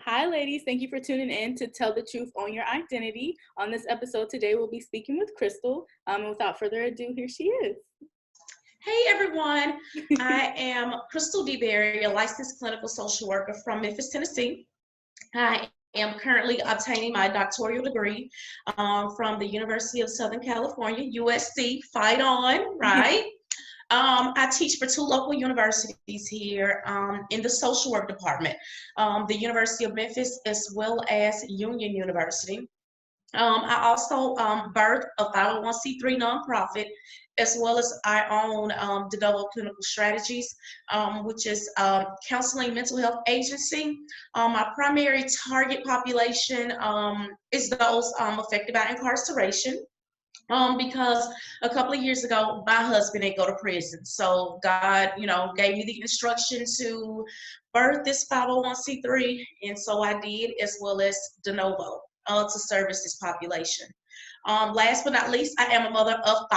Hi, ladies. Thank you for tuning in to Tell the Truth on Your Identity. On this episode today, we'll be speaking with Crystal. And without further ado, here she is. Hey, everyone. I am Crystal DeBerry, a licensed clinical social worker from Memphis, Tennessee. I am currently obtaining my doctoral degree from the University of Southern California, USC. Fight on, right? I teach for two local universities here in the social work department, the University of Memphis as well as Union University. I also birthed a 501c3 nonprofit, as well as I own Develop Clinical Strategies, which is counseling mental health agency. My primary target population is those affected by incarceration. Because a couple of years ago, my husband didn't go to prison. So God, gave me the instruction to birth this 501c3. And so I did, as well as de novo to service this population. Last but not least, I am a mother of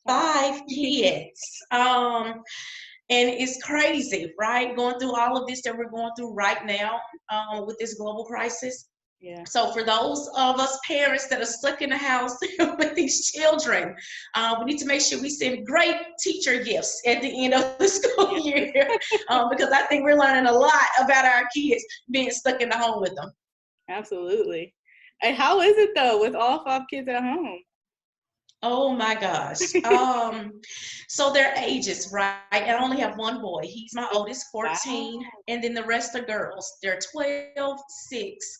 five kids. And it's crazy, right? Going through all of this that we're going through right now with this global crisis. Yeah. So for those of us parents that are stuck in the house with these children, we need to make sure we send great teacher gifts at the end of the school year because I think we're learning a lot about our kids being stuck in the home with them. Absolutely. And how is it though with all 5 kids at home? Oh my gosh. So their ages, right? I only have one boy. He's my oldest, 14, Wow. and then the rest are girls. They're 12, 6,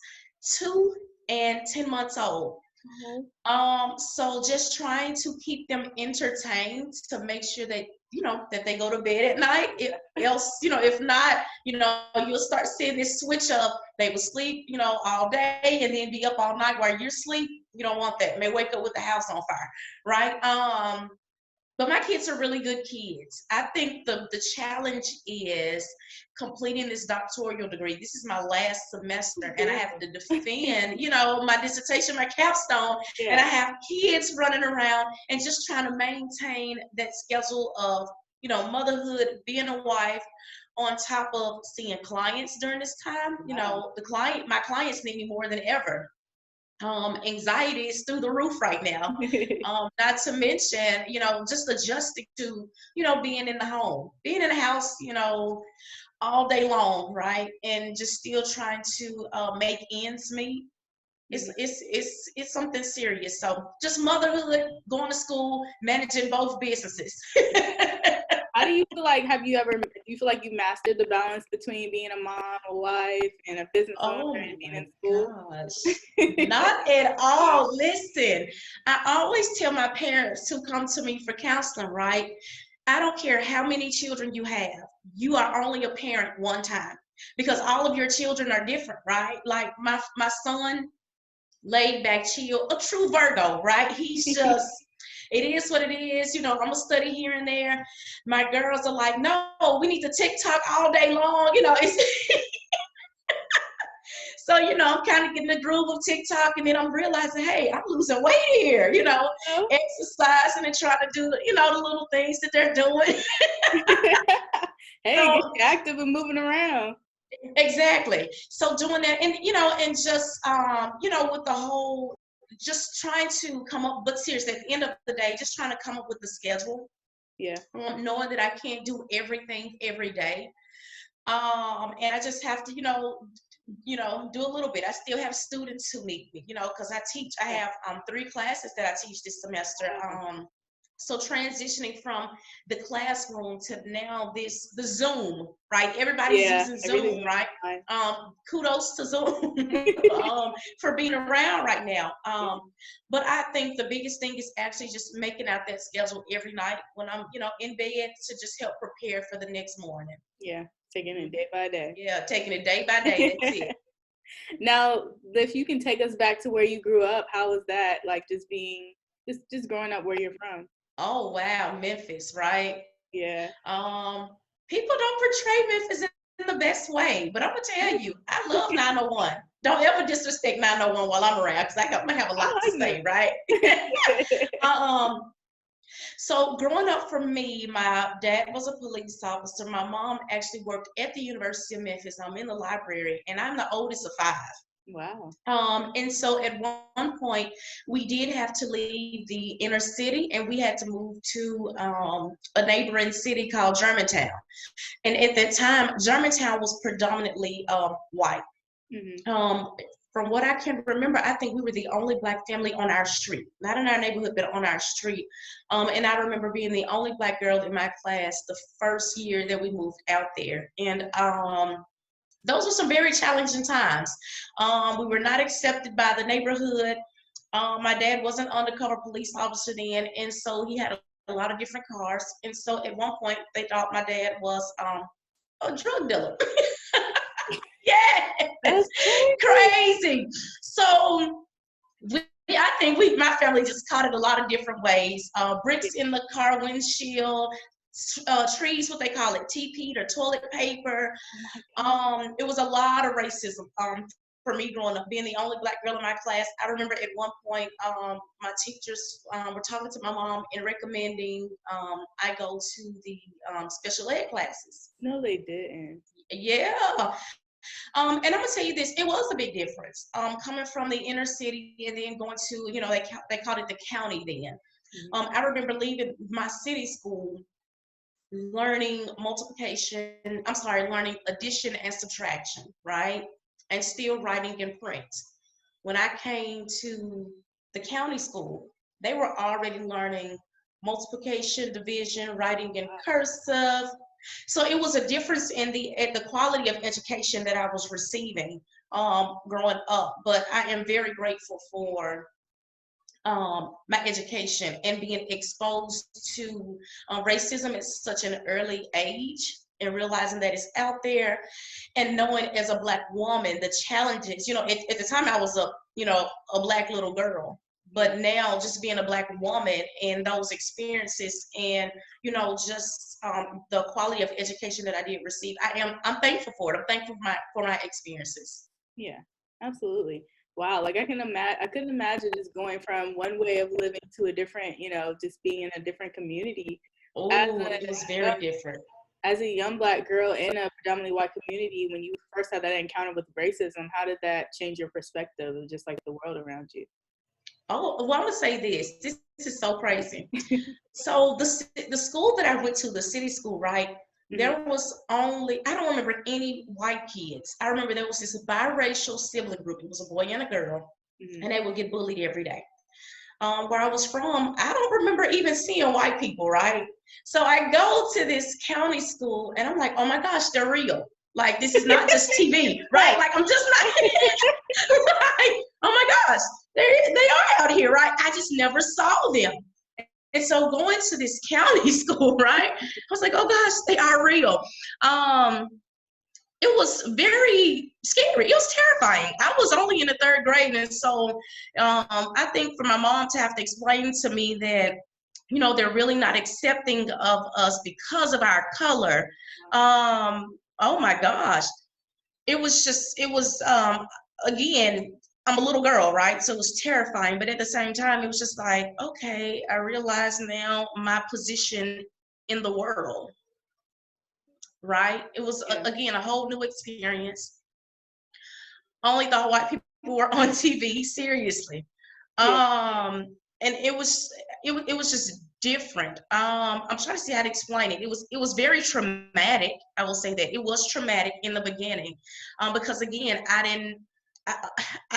2, and 10 months old. So just trying to keep them entertained to make sure that that they go to bed at night. If not, you'll start seeing this switch of they will sleep, all day and then be up all night while you're asleep. You don't want that. May wake up with the house on fire, right? But my kids are really good kids. I think the challenge is completing this doctoral degree. This is my last semester, and I have to defend, my dissertation, my capstone, and I have kids running around and just trying to maintain that schedule of, motherhood, being a wife, on top of seeing clients during this time. My clients need me more than ever. Anxiety is through the roof right now. Not to mention, just adjusting to, being in the home, being in the house, all day long, right? And just still trying to make ends meet. It's something serious. So just motherhood, going to school, managing both businesses. How do you feel like, do you feel like you mastered the balance between being a mom, a wife, and a business owner and being in school? Gosh, not at all. Listen, I always tell my parents who come to me for counseling, right? I don't care how many children you have. You are only a parent one time because all of your children are different, right? Like my son, laid back, chill, a true Virgo, right? He's just, it is what it is. I'm gonna study here and there. My girls are like, no, we need to TikTok all day long. So, I'm kind of getting the groove of TikTok, and then I'm realizing, hey, I'm losing weight here, exercising and trying to do, the little things that they're doing. Hey, so, get active and moving around. Exactly. So doing that, and, and just, with the whole, just trying to come up, but seriously, at the end of the day, just trying to come up with the schedule. Yeah. Knowing that I can't do everything every day. And I just have to, do a little bit. I still have students who need me, because I have 3 classes that I teach this semester. So transitioning from the classroom to now the Zoom, right? Everybody's using Zoom, right? Kudos to Zoom for being around right now. But I think the biggest thing is actually just making out that schedule every night when I'm, in bed to just help prepare for the next morning. Yeah, taking it day by day. Yeah, taking it day by day. That's it. Now, if you can take us back to where you grew up, how was that? Like just growing up where you're from? Oh, wow. Memphis, right? Yeah. People don't portray Memphis in the best way, but I'm going to tell you, I love 901. Don't ever disrespect 901 while I'm around, because I'm going to have a lot to say, right? So growing up for me, my dad was a police officer. My mom actually worked at the University of Memphis. I'm in the library, and I'm the oldest of five. Wow. And so at one point, we did have to leave the inner city, and we had to move to a neighboring city called Germantown. And at that time, Germantown was predominantly white. Mm-hmm. From what I can remember, I think we were the only Black family on our street, not in our neighborhood, but on our street. And I remember being the only Black girl in my class the first year that we moved out there. And those were some very challenging times. We were not accepted by the neighborhood. My dad was an undercover police officer then, and so he had a lot of different cars. And so at one point, they thought my dad was a drug dealer. Yeah, That's crazy. So I think my family just caught it a lot of different ways. Bricks in the car windshield, trees, what they call it, TP or toilet paper. It was a lot of racism. For me growing up, being the only Black girl in my class, I remember at one point, my teachers were talking to my mom and recommending I go to the special ed classes. No, they didn't. Yeah. And I'm gonna tell you this, it was a big difference. Coming from the inner city and then going to, they called it the county then. Mm-hmm. I remember leaving my city school, learning learning addition and subtraction, right? And still writing in print. When I came to the county school, they were already learning multiplication, division, writing in cursive. So it was a difference in the quality of education that I was receiving growing up. But I am very grateful for my education and being exposed to racism at such an early age, and realizing that it's out there, and knowing as a Black woman the challenges. At the time I was a Black little girl, but now just being a Black woman and those experiences, and just the quality of education that I did receive, I'm thankful for it. I'm thankful for my experiences. Yeah, absolutely. Wow, like I couldn't imagine just going from one way of living to a different, just being in a different community. Oh, it was very different. As a young Black girl in a predominantly white community, when you first had that encounter with racism, how did that change your perspective of just like the world around you? Oh, well, I'm gonna say this. This is so crazy. So the school that I went to, the city school, right? Mm-hmm. There was I don't remember any white kids. I remember there was this biracial sibling group. It was a boy and a girl, mm-hmm. and they would get bullied every day. Where I was from, I don't remember even seeing white people, right? So I go to this county school, and I'm like, oh my gosh, they're real. Like, this is not just TV, right? Like, I'm just not, right? Oh my gosh, they are out here, right? I just never saw them. And so going to this county school, right? I was like, oh gosh, they are real. It was very scary. It was terrifying. I was only in the 3rd grade. And so I think for my mom to have to explain to me that, they're really not accepting of us because of our color. Oh my gosh. It was again, I'm a little girl, right? So it was terrifying. But at the same time, it was just like, okay, I realize now my position in the world. Right? It was, again, a whole new experience. Only thought white people were on TV, seriously. And it was just different. I'm trying to see how to explain it. It was very traumatic. I will say that it was traumatic in the beginning, because again, I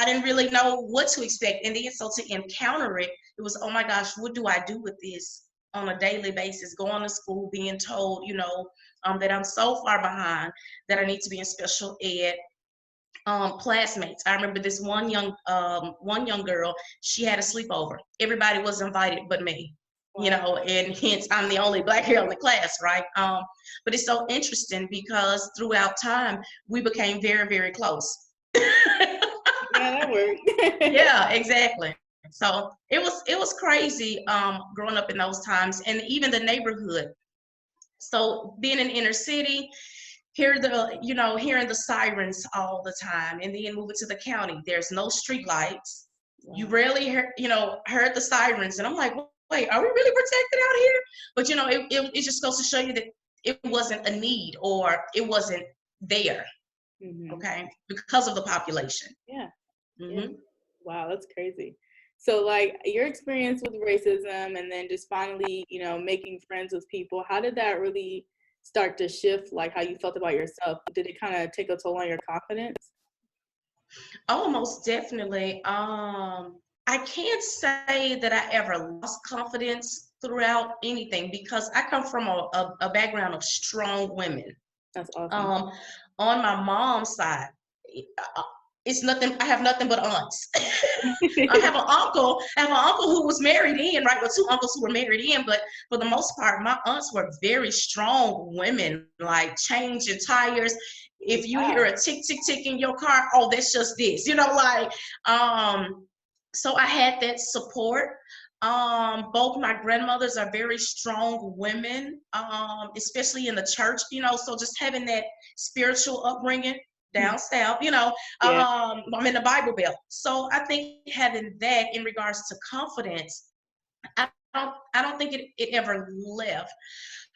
didn't really know what to expect, and then so to encounter it, it was, oh my gosh, what do I do with this on a daily basis? Going to school, being told, that I'm so far behind that I need to be in special ed. Classmates. I remember this one young girl, she had a sleepover. Everybody was invited but me, and hence I'm the only Black girl in the class, right? But it's so interesting because throughout time, we became very, very close. Yeah, that worked. Yeah, exactly. So it was crazy growing up in those times, and even the neighborhood. So being in inner city, hearing the sirens all the time, and then moving to the county, there's no street lights. Wow. You rarely heard the sirens, and I'm like, wait, are we really protected out here? But, it just goes to show you that it wasn't a need or it wasn't there, okay, because of the population. Yeah. Yeah. Wow, that's crazy. So, like, your experience with racism and then just finally, making friends with people, how did that really start to shift, like, how you felt about yourself? Did it kind of take a toll on your confidence? Oh, most definitely. I can't say that I ever lost confidence throughout anything because I come from a background of strong women. That's awesome. On my mom's side, uh, it's nothing. I have nothing but aunts. I have an uncle who was married in, right? Well, two uncles who were married in, but for the most part, my aunts were very strong women, like changing tires. If you hear a tick, tick, tick in your car, oh, that's just this, so I had that support. Both my grandmothers are very strong women, especially in the church, so just having that spiritual upbringing down south, I'm in the Bible Belt. So I think having that in regards to confidence, I don't think it ever left.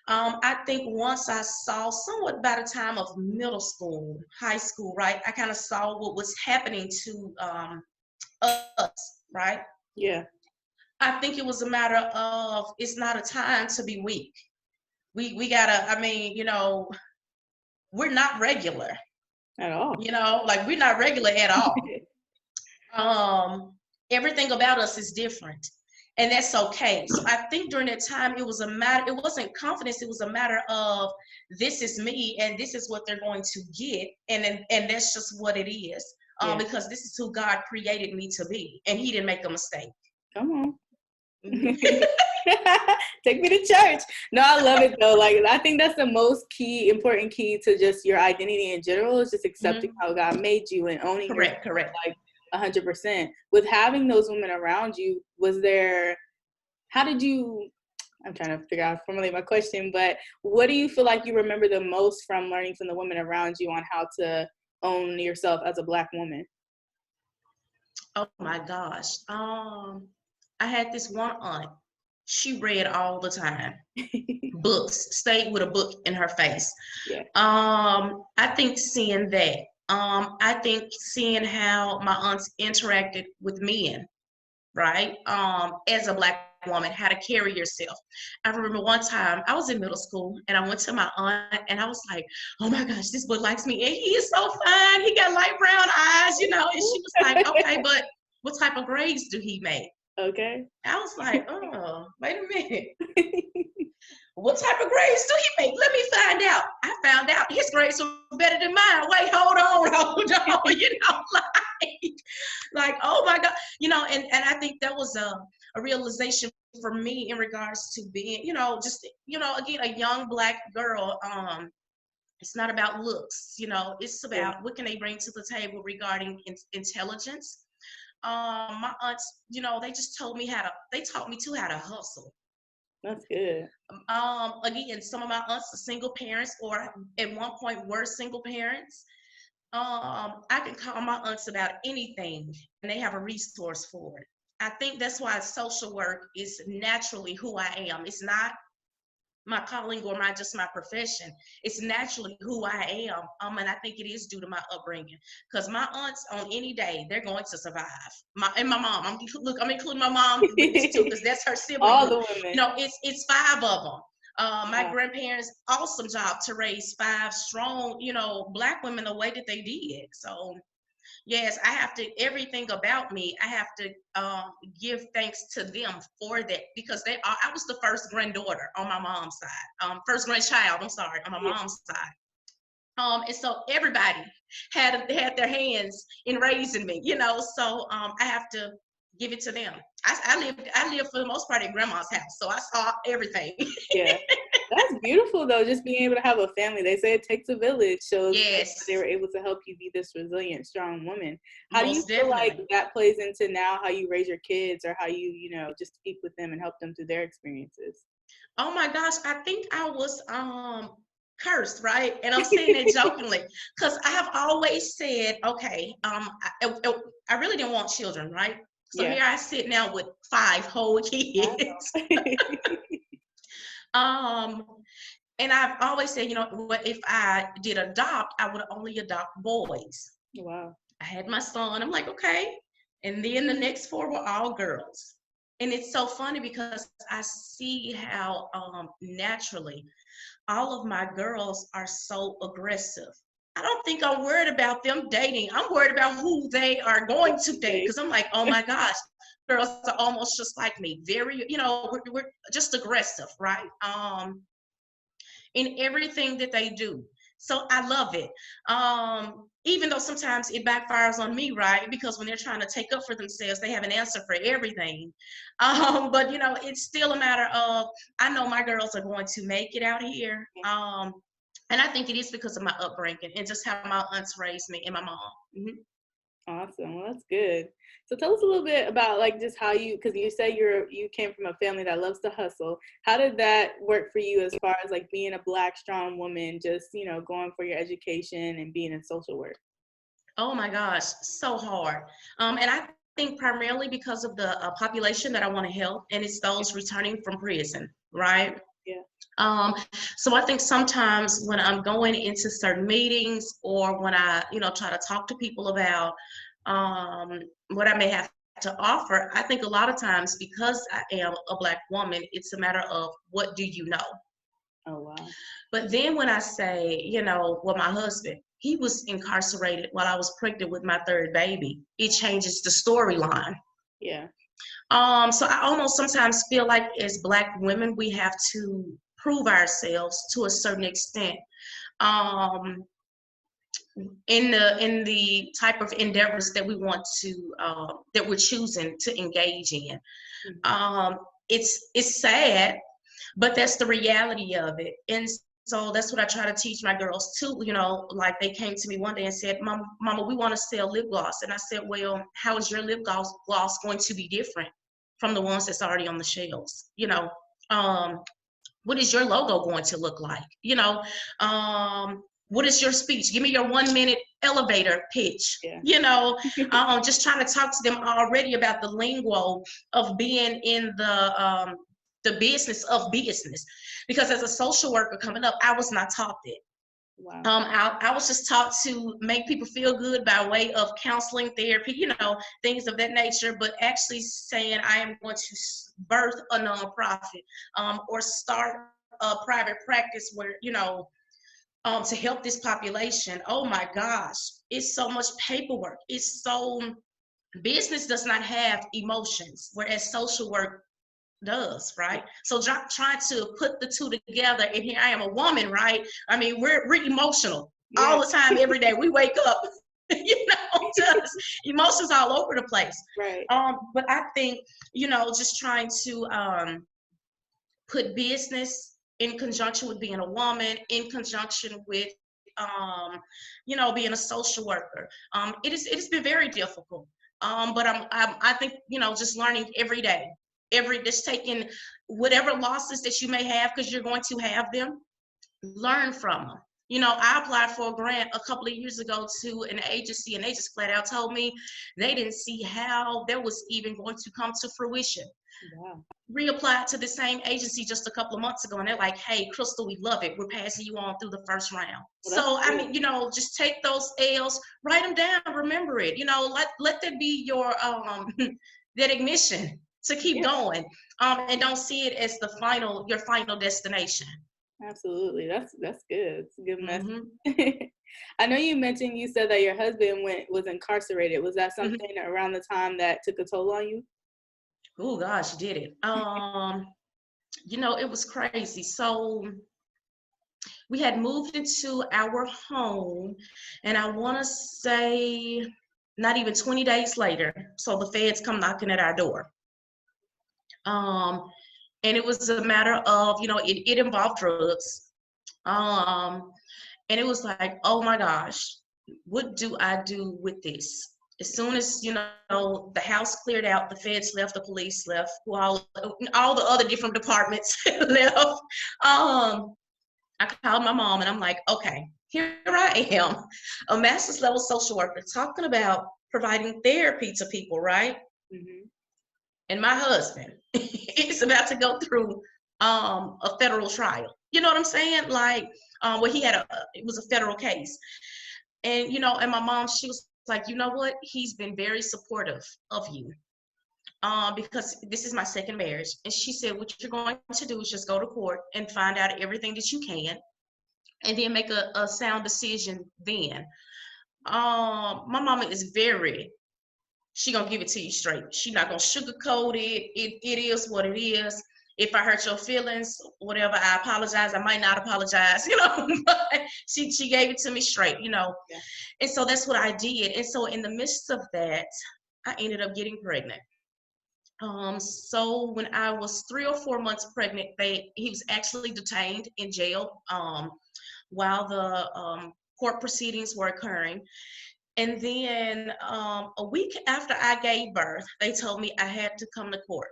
I think once I saw somewhat by the time of middle school, high school, right, I kind of saw what was happening to us, right? Yeah. I think it was a matter of it's not a time to be weak. We gotta, we're not regular. At all. Like we're not regular at all. Everything about us is different. And that's okay. So I think during that time, it wasn't confidence. It was a matter of this is me and this is what they're going to get. And that's just what it is. Because this is who God created me to be. And he didn't make a mistake. Come on. Take me to church. No, I love it though. Like, I think that's the most important key to just your identity in general is just accepting how God made you and owning correct. Like 100%. With having those women around you, I'm trying to figure out how to formulate my question, but what do you feel like you remember the most from learning from the women around you on how to own yourself as a Black woman? Oh my gosh. I had this one aunt. She read all the time. Books, stayed with a book in her face. Yeah. I think seeing that. I think seeing how my aunts interacted with men, right? As a Black woman, how to carry yourself. I remember one time I was in middle school and I went to my aunt and I was like, oh my gosh, this boy likes me and he is so fine. He got light brown eyes, and she was like, okay, but what type of grades do he make? Okay. I was like, oh, wait a minute. What type of grades do he make? Let me find out. I found out his grades were better than mine. Wait, hold on. Like, oh my God. And I think that was a realization for me in regards to being, again, a young Black girl. It's not about looks, it's about what can they bring to the table regarding intelligence. My aunts, they just taught me how to hustle. That's good. Again, some of my aunts are single parents or at one point were single parents. I can call my aunts about anything and they have a resource for it. I think that's why social work is naturally who I am. It's not my calling or just my profession. It's naturally who I am. And I think it is due to my upbringing. Because my aunts on any day, they're going to survive. My mom. I'm including my mom with this too, because that's her sibling. All the women. It's 5 of them. My grandparents, awesome job to raise 5 strong, Black women the way that they did. So yes, I have to, everything about me, I have to give thanks to them for that because I was the first granddaughter on my mom's side, first grandchild, on my mom's side. And so everybody had their hands in raising me, so I have to give it to them. I lived for the most part at grandma's house, so I saw everything. Yeah. That's beautiful though, just being able to have a family. They say it takes a village, so they were able to help you be this resilient, strong woman. How do you feel like that plays into now how you raise your kids or how you, just speak with them and help them through their experiences? Oh my gosh, I think I was cursed, right? And I'm saying that jokingly because I have always said, okay, I really didn't want children, right? So here I sit now with 5 whole kids. And I've always said, if I did adopt, I would only adopt boys. Wow. I had my son. I'm like, okay. And then the next 4 were all girls. And it's so funny because I see how naturally all of my girls are so aggressive. I don't think I'm worried about them dating. I'm worried about who they are going to date, because I'm like, oh my gosh, girls are almost just like me. Very, we're just aggressive, right? In everything that they do. So I love it. Even though sometimes it backfires on me, right? Because when they're trying to take up for themselves, they have an answer for everything. But it's still a matter of, I know my girls are going to make it out here. And I think it is because of my upbringing and just how my aunts raised me and my mom. Mm-hmm. Awesome. Well, that's good. So tell us a little bit about just how because you say you came from a family that loves to hustle. How did that work for you as far as being a Black strong woman, just, going for your education and being in social work? Oh my gosh, so hard. And I think primarily because of the population that I want to help, and it's those returning from prison, right? Yeah. So I think sometimes when I'm going into certain meetings or when I, try to talk to people about what I may have to offer, I think a lot of times because I am a Black woman, it's a matter of what do you know? Oh, wow. But then when I say, my husband, he was incarcerated while I was pregnant with my 3rd baby, it changes the storyline. Yeah. So I almost sometimes feel like as Black women, we have to prove ourselves to a certain extent in the type of endeavors that we want to that we're choosing to engage in. Mm-hmm. It's sad, but that's the reality of it. And so that's what I try to teach my girls too. Like they came to me one day and said, Mama, we want to sell lip gloss. And I said, well, how is your lip gloss going to be different from the ones that's already on the shelves? What is your logo going to look like? What is your speech? Give me your 1-minute elevator pitch. Yeah. Just trying to talk to them already about the lingo of being in the business of business. Because as a social worker coming up, I was not taught that. Wow. I was just taught to make people feel good by way of counseling, therapy, things of that nature, but actually saying I am going to birth a nonprofit or start a private practice where, to help this population. Oh my gosh, it's so much paperwork. Business does not have emotions, whereas social work does, right? So trying to put the two together, and here I am a woman, right? I mean, we're emotional all the time, every day. We wake up, just emotions all over the place. Right. But I think, just trying to put business in conjunction with being a woman, in conjunction with being a social worker. It has been very difficult. But I think, just learning every day. Just taking whatever losses that you may have, because you're going to have them, learn from them. I applied for a grant a couple of years ago to an agency, and they just flat out told me they didn't see how that was even going to come to fruition. Wow. Reapplied to the same agency just a couple of months ago, and they're like, hey, Crystal, we love it. We're passing you on through the first round. Well, so, I mean, just take those L's, write them down, remember it. Let that be your that ignition to keep going, and don't see it as your final destination. Absolutely. That's good. It's a good message. Mm-hmm. I know you said that your husband was incarcerated. Was that something around the time that took a toll on you? Oh gosh, did it? It was crazy. So we had moved into our home, and I want to say not even 20 days later, so the feds come knocking at our door. And it was a matter of, it involved drugs. And it was like, oh my gosh, what do I do with this? As soon as, the house cleared out, the feds left, the police left, all the other different departments left. I called my mom and I'm like, okay, here I am, a master's level social worker talking about providing therapy to people, right? Mm-hmm. And my husband is about to go through a federal trial. You know what I'm saying? Like, where it was a federal case. And, and my mom, she was like, you know what? He's been very supportive of you. Because this is my second marriage. And she said, what you're going to do is just go to court and find out everything that you can, and then make a sound decision then. My mama is she gonna give it to you straight. She not gonna sugarcoat it. It is what it is. If I hurt your feelings, whatever, I apologize. I might not apologize, but she gave it to me straight, Yeah. And so that's what I did. And so in the midst of that, I ended up getting pregnant. So when I was 3 or 4 months pregnant, he was actually detained in jail while the court proceedings were occurring. And then a week after I gave birth, they told me I had to come to court.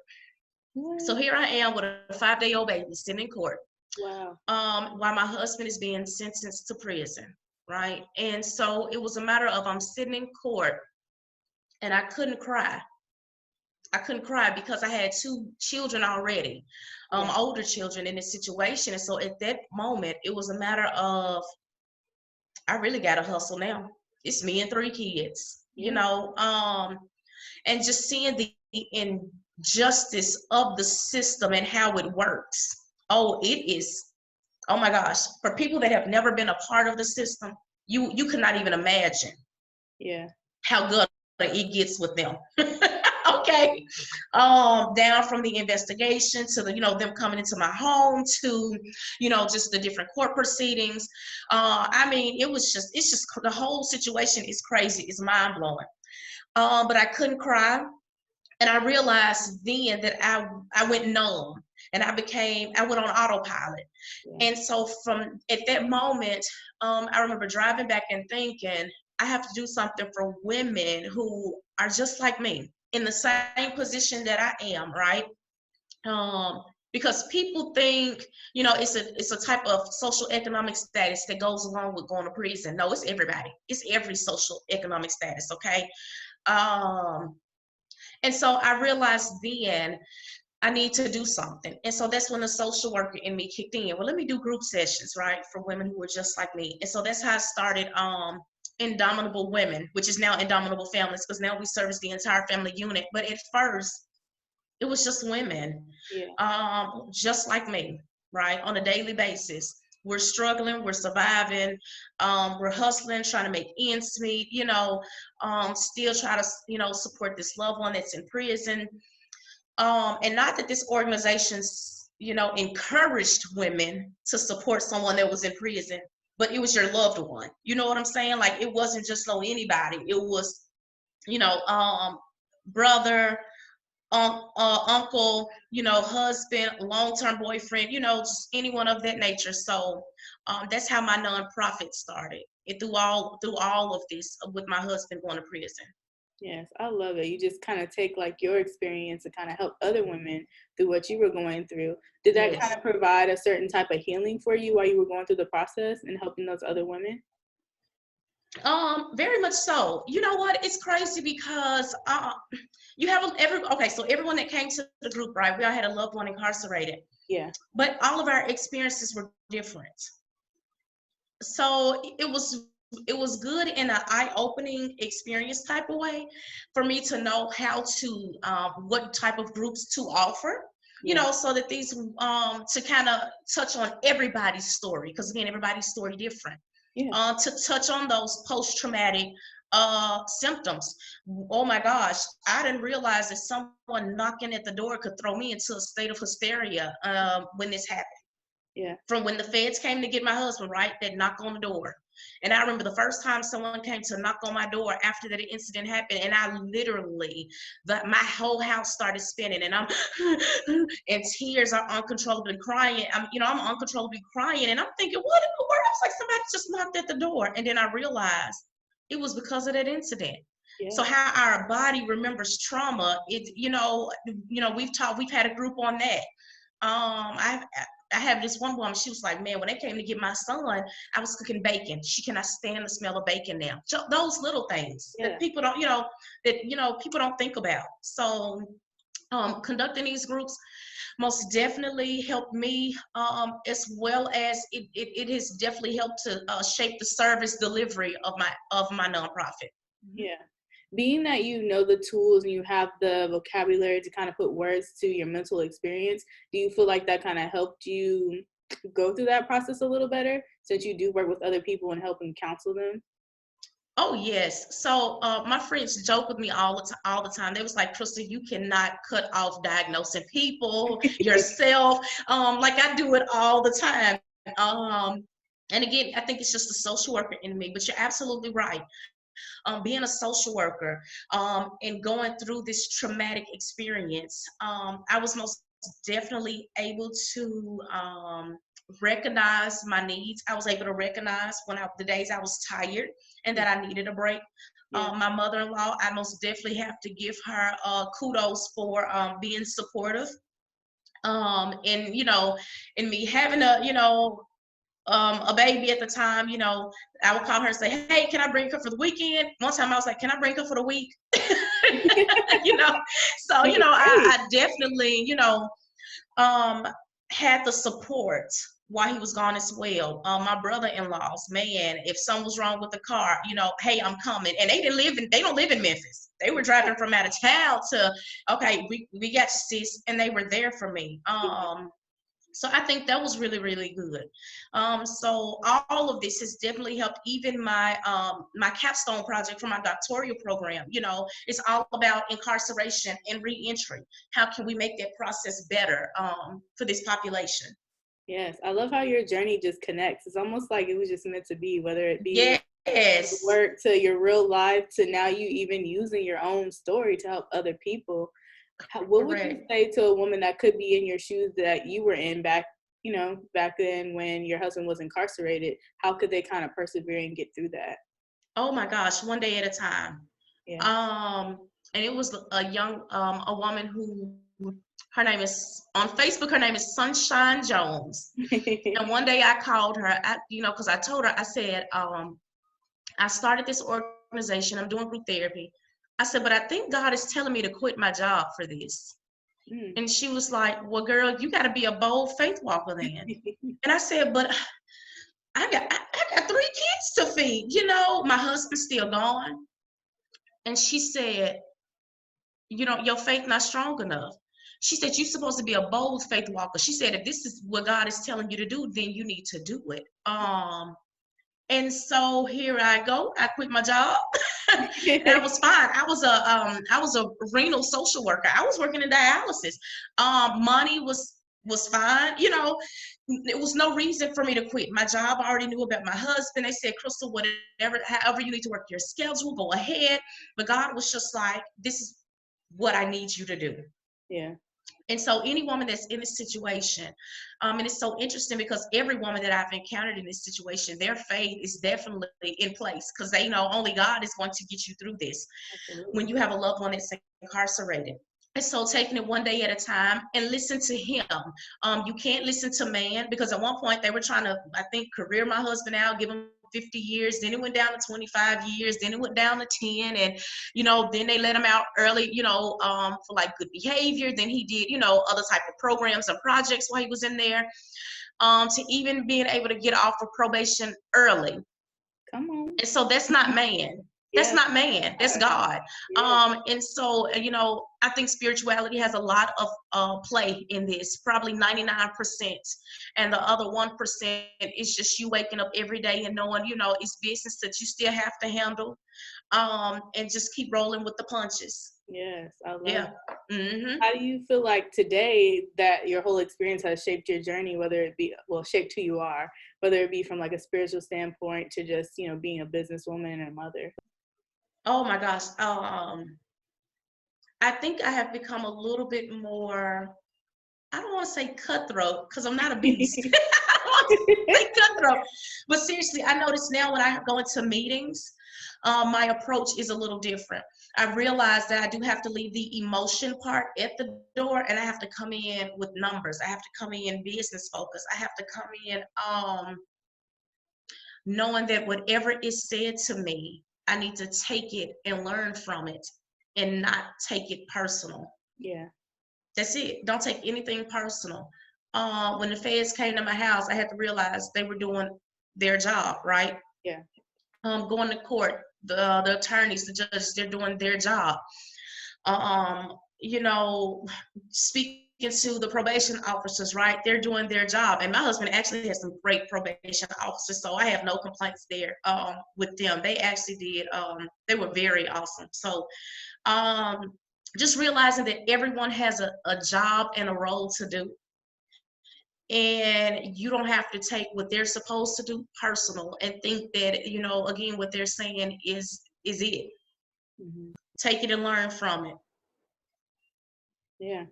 So here I am with a 5-day-old baby sitting in court. Wow. While my husband is being sentenced to prison, right? And so it was a matter of I'm sitting in court and I couldn't cry. I couldn't cry because I had 2 children already, older children in this situation. And so at that moment, it was a matter of, I really got to hustle now. It's me and 3 kids, and just seeing the injustice of the system and how it works. Oh, it is, oh my gosh, for people that have never been a part of the system, you could not even imagine how good it gets with them. Okay. Down from the investigation to the, them coming into my home to, just the different court proceedings. I mean, it's just the whole situation is crazy. It's mind blowing. But I couldn't cry. And I realized then that I went numb and I went on autopilot. And so from at that moment, I remember driving back and thinking, I have to do something for women who are just like me, in the same position that I am, right? Because people think, it's a type of social economic status that goes along with going to prison. No, it's everybody. It's every social economic status, okay? And so I realized then I need to do something. And so that's when the social worker in me kicked in. Well, let me do group sessions, right, for women who are just like me. And so that's how I started Indomitable Women, which is now Indomitable Families, because now we service the entire family unit. But at first, it was just women, just like me, right, on a daily basis. We're struggling, we're surviving, we're hustling, trying to make ends meet, still try to, support this loved one that's in prison. And not that this organization, encouraged women to support someone that was in prison, but it was your loved one. You know what I'm saying? Like, it wasn't just anybody. It was, brother, uncle, husband, long-term boyfriend, just anyone of that nature. So that's how my nonprofit started. And through all of this, with my husband going to prison. Yes, I love it. You just kind of take like your experience to kind of help other women through what you were going through. Did that kind of provide a certain type of healing for you while you were going through the process and helping those other women? Very much so. You know what? It's crazy because you have so everyone that came to the group, right? We all had a loved one incarcerated. Yeah. But all of our experiences were different. So it was good in an eye-opening experience type of way for me to know how to what type of groups to offer, so that these to kind of touch on everybody's story, because again, everybody's story different. To touch on those post-traumatic symptoms. Oh my gosh, I didn't realize that someone knocking at the door could throw me into a state of hysteria when this happened. Yeah. From when the feds came to get my husband, right? That knock on the door. And I remember the first time someone came to knock on my door after that incident happened, and I literally, my whole house started spinning, and I'm, and tears are uncontrollably crying. I'm uncontrollably crying, and I'm thinking, what in the world? I was like, somebody just knocked at the door. And then I realized it was because of that incident. Yeah. So how our body remembers trauma, we've had a group on that. I have this one woman, she was like, man, when they came to get my son, I was cooking bacon. She cannot stand the smell of bacon now. So those little things that people don't, people don't think about. So conducting these groups most definitely helped me, as well as it has definitely helped to shape the service delivery of my nonprofit. Yeah. Being that you know the tools and you have the vocabulary to kind of put words to your mental experience, do you feel like that kind of helped you go through that process a little better, since you do work with other people and help and counsel them? Oh yes. So my friends joke with me all the time. They was like, Crystal, you cannot cut off diagnosing people yourself. Like I do it all the time. And again, I think it's just the social worker in me. But you're absolutely right. Being a social worker, and going through this traumatic experience, I was most definitely able to recognize my needs. I was able to recognize the days I was tired and that I needed a break. My mother-in-law, I most definitely have to give her kudos for being supportive. And and me having a baby at the time, I would call her and say, hey, can I bring her for the weekend? One time I was like, can I bring her for the week? So, I definitely, had the support while he was gone as well. My brother-in-laws, man, if something was wrong with the car, hey, I'm coming. And they don't live in Memphis. They were driving from out of town to, okay, we got you, sis. And they were there for me. So I think that was really, really good. So all of this has definitely helped. Even my capstone project for my doctoral program, it's all about incarceration and reentry. How can we make that process better for this population? Yes, I love how your journey just connects. It's almost like it was just meant to be, whether it be work to your real life to now you even using your own story to help other people. What would you say to a woman that could be in your shoes that you were in back then when your husband was incarcerated? How could they kind of persevere and get through that? Oh my gosh, one day at a time. Yeah. And it was a woman who, her name is, on Facebook, her name is Sunshine Jones. And one day I called her, because I told her, I said, I started this organization, I'm doing group therapy. I said, but I think God is telling me to quit my job for this. And she was like, well, girl, you got to be a bold faith walker then. And I said, but I got 3 kids to feed, my husband's still gone. And she said, your faith not strong enough. She said, you're supposed to be a bold faith walker. She said, if this is what God is telling you to do, then you need to do it. And so here I go. I quit my job. And I was fine. I was a renal social worker. I was working in dialysis. Money was fine. It was no reason for me to quit my job. I already knew about my husband. They said, Crystal, however you need to work your schedule, go ahead. But God was just like, this is what I need you to do. Yeah. And so any woman that's in this situation, and it's so interesting because every woman that I've encountered in this situation, their faith is definitely in place because they know only God is going to get you through this. Absolutely. When you have a loved one that's incarcerated. And so taking it one day at a time and listen to him. You can't listen to man because at one point they were trying to, I think, career my husband out, give him 50 years, then it went down to 25 years, then it went down to 10, and then they let him out early, for like good behavior. Then he did, other type of programs and projects while he was in there, to even being able to get off of probation early. Come on. And so that's not man. That's not man. That's God. And so, I think spirituality has a lot of play in this, probably 99%. And the other 1% is just you waking up every day and knowing, it's business that you still have to handle, and just keep rolling with the punches. Yes, I love it. Mm-hmm. How do you feel like today that your whole experience has shaped your journey, whether it be, shaped who you are, whether it be from like a spiritual standpoint to just, being a businesswoman and a mother? Oh my gosh. I think I have become a little bit more, I don't want to say cutthroat because I'm not a beast. I don't want to say cutthroat. But seriously, I notice now when I go into meetings, my approach is a little different. I realized that I do have to leave the emotion part at the door, and I have to come in with numbers. I have to come in business focused. I have to come in knowing that whatever is said to me, I need to take it and learn from it and not take it personal. Yeah. That's it. Don't take anything personal. When the feds came to my house, I had to realize they were doing their job, right? Yeah. Going to court, the attorneys, the judges, they're doing their job. You know, speaking to the probation officers, right? They're doing their job. And my husband actually has some great probation officers, so I have no complaints there with them. They actually did, they were very awesome. So just realizing that everyone has a job and a role to do. And you don't have to take what they're supposed to do personal and think that, you know, again, what they're saying is it. Mm-hmm. Take it and learn from it. Yeah,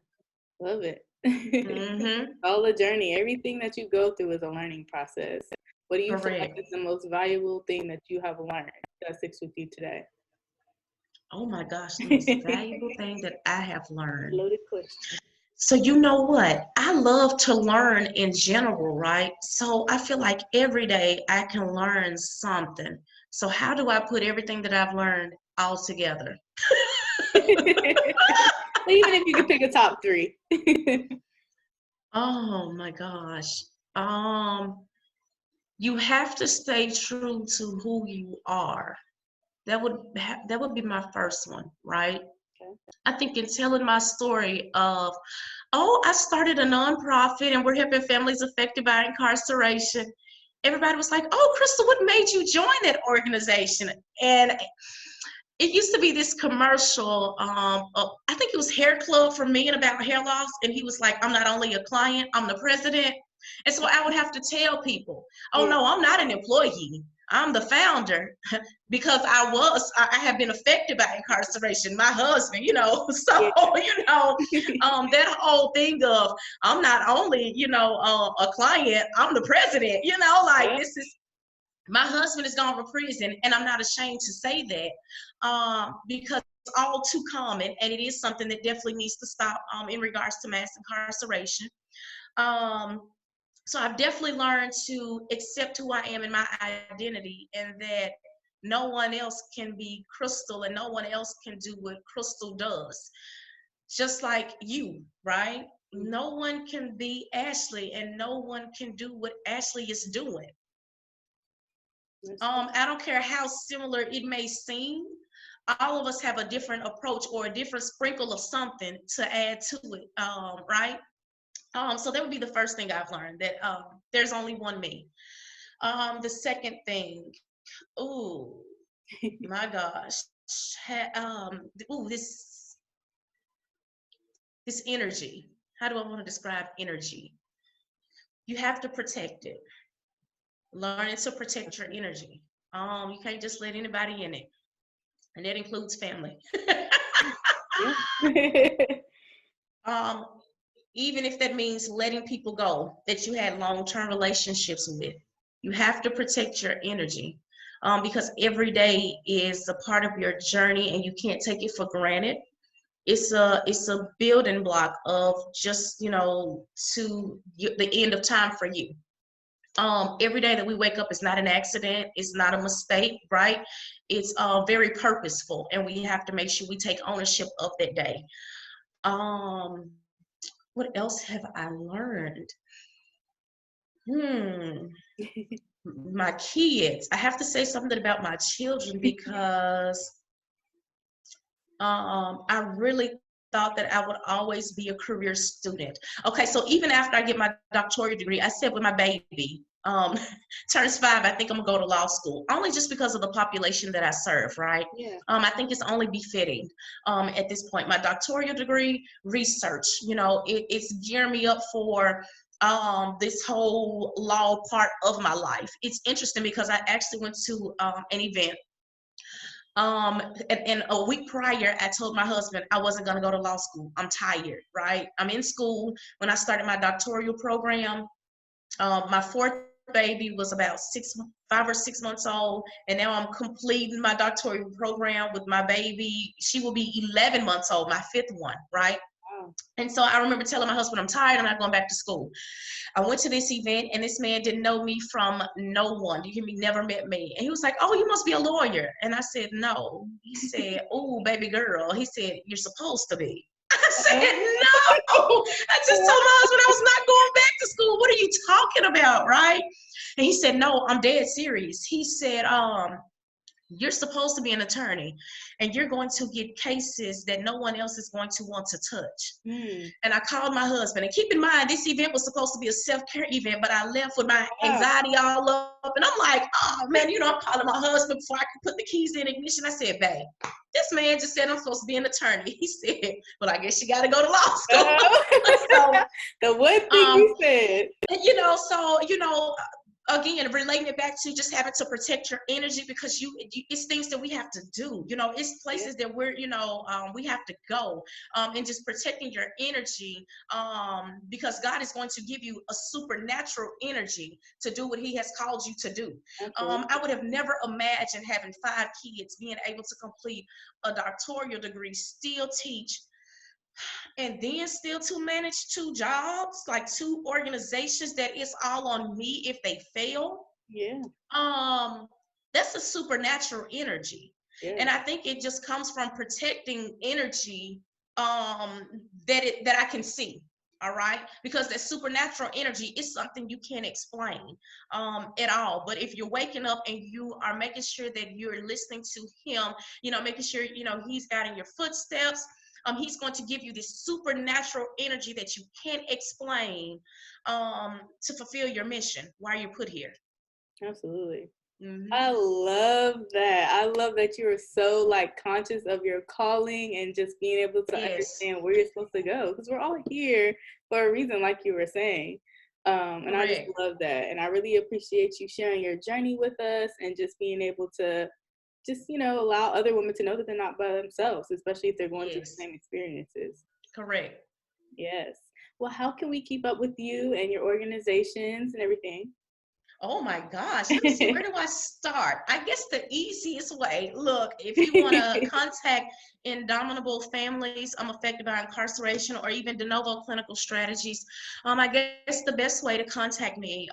love it. Mm-hmm. All the journey, everything that you go through is a learning process. What do you feel like is the most valuable thing that you have learned that sticks with you today? Oh my gosh, the most valuable thing that I have learned. Loaded question. So you know what? I love to learn in general, right? So I feel like every day I can learn something. So how do I put everything that I've learned all together? Even if you could pick a top 3. Oh my gosh. You have to stay true to who you are. That would be my first one, right? Okay. I think in telling my story of, I started a nonprofit and we're helping families affected by incarceration. Everybody was like, oh, Crystal, what made you join that organization? And it used to be this commercial, I think it was Hair Club for Men about hair loss. And he was like, I'm not only a client, I'm the president. And so I would have to tell people, no, I'm not an employee. I'm the founder because I have been affected by incarceration. My husband, so, that whole thing of I'm not only, a client, I'm the president, this is, my husband has gone to prison, and I'm not ashamed to say that because it's all too common, and it is something that definitely needs to stop in regards to mass incarceration. So I've definitely learned to accept who I am and my identity, and that no one else can be Crystal and no one else can do what Crystal does. Just like you, right? No one can be Ashley and no one can do what Ashley is doing. I don't care how similar it may seem. All of us have a different approach or a different sprinkle of something to add to it, right? So that would be the first thing I've learned, that there's only one me. The second thing, oh my gosh, this energy. How do I want to describe energy? You have to protect it. Learning to protect your energy. You can't just let anybody in it, and that includes family. Even if that means letting people go that you had long-term relationships with. You have to protect your energy because every day is a part of your journey and you can't take it for granted. It's a building block of just, to the end of time for you. Every day that we wake up is not an accident. It's not a mistake, right? It's very purposeful, and we have to make sure we take ownership of that day. What else have I learned? My kids. I have to say something about my children because I really thought that I would always be a career student. Okay, so even after I get my doctoral degree, I said when my baby turns 5, I think I'm gonna go to law school, only just because of the population that I serve, right? Yeah. I think it's only befitting at this point. My doctoral degree, research, it's gearing me up for this whole law part of my life. It's interesting because I actually went to an event. And a week prior, I told my husband I wasn't going to go to law school. I'm tired, right? I'm in school. When I started my doctoral program, my 4th baby was about 5 or 6 months old, and now I'm completing my doctoral program with my baby. She will be 11 months old, my 5th one, right? Wow. And so I remember telling my husband, I'm tired, I'm not going back to school. I went to this event, and this man didn't know me from no one. Do you hear me? Never met me. And he was like, oh, you must be a lawyer. And I said, no. He said, oh, baby girl. He said, you're supposed to be. I said, no. I just told my husband I was not going back to school. What are you talking about, right? And he said, no, I'm dead serious. He said, you're supposed to be an attorney, and you're going to get cases that no one else is going to want to touch. And I called my husband, and keep in mind, this event was supposed to be a self-care event, but I left with my anxiety all up, and I'm like, oh man, you know, I'm calling my husband before I could put the keys in ignition. I said, babe, this man just said I'm supposed to be an attorney. He said, well, I guess you got to go to law school. So, the one thing you said. You know, so, you know, again, relating it back to just having to protect your energy, because it's things that we have to do. You know, it's places that we're, you know, we have to go, and just protecting your energy, because God is going to give you a supernatural energy to do what He has called you to do. I would have never imagined having 5 kids, being able to complete a doctoral degree, still teach, and then still to manage 2 jobs, like 2 organizations, that it's all on me if they fail. Yeah. That's a supernatural energy. Yeah. And I think it just comes from protecting energy that I can see. All right, because that supernatural energy is something you can't explain at all. But if you're waking up and you are making sure that you're listening to Him, you know, making sure, you know, He's guiding your footsteps, He's going to give you this supernatural energy that you can't explain to fulfill your mission while you're put here. Absolutely. Mm-hmm. I love that. I love that you are so like conscious of your calling and just being able to understand where you're supposed to go, because we're all here for a reason, like you were saying. And I just love that. And I really appreciate you sharing your journey with us and just being able to just, you know, allow other women to know that they're not by themselves, especially if they're going through the same experiences. Correct. Yes. Well, how can we keep up with you and your organizations and everything? Oh my gosh, let me see, where do I start? I guess the easiest way, look, if you want to contact Indomitable Families Affected by Incarceration, or even de novo clinical strategies, I guess the best way to contact me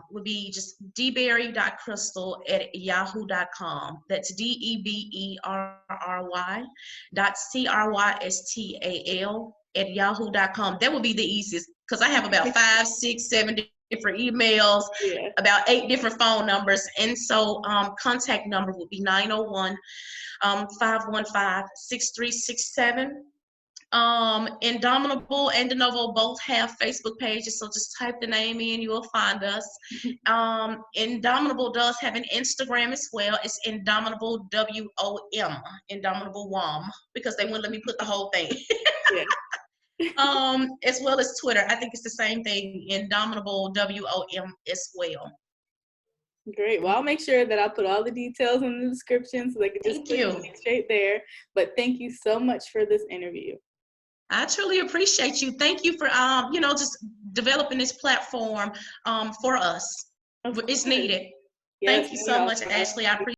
would be just deberry.crystal@yahoo.com. That's DEBERRY.CRYSTAL@yahoo.com. That would be the easiest, because I have about 5, 6, 7 different emails, about 8 different phone numbers. And so contact number would be 901-515-6367. Indomitable and de novo both have Facebook pages, so just type the name in, you will find us. Indomitable does have an Instagram as well. It's Indomitable WOM, Indomitable WOM, because they wouldn't let me put the whole thing. As well as Twitter. I think it's the same thing, Indomitable WOM as well. Great. Well, I'll make sure that I'll put all the details in the description so they can just click straight there. But thank you so much for this interview. I truly appreciate you. Thank you for you know, just developing this platform for us. It's needed. Yes, thank you so much, Ashley. I appreciate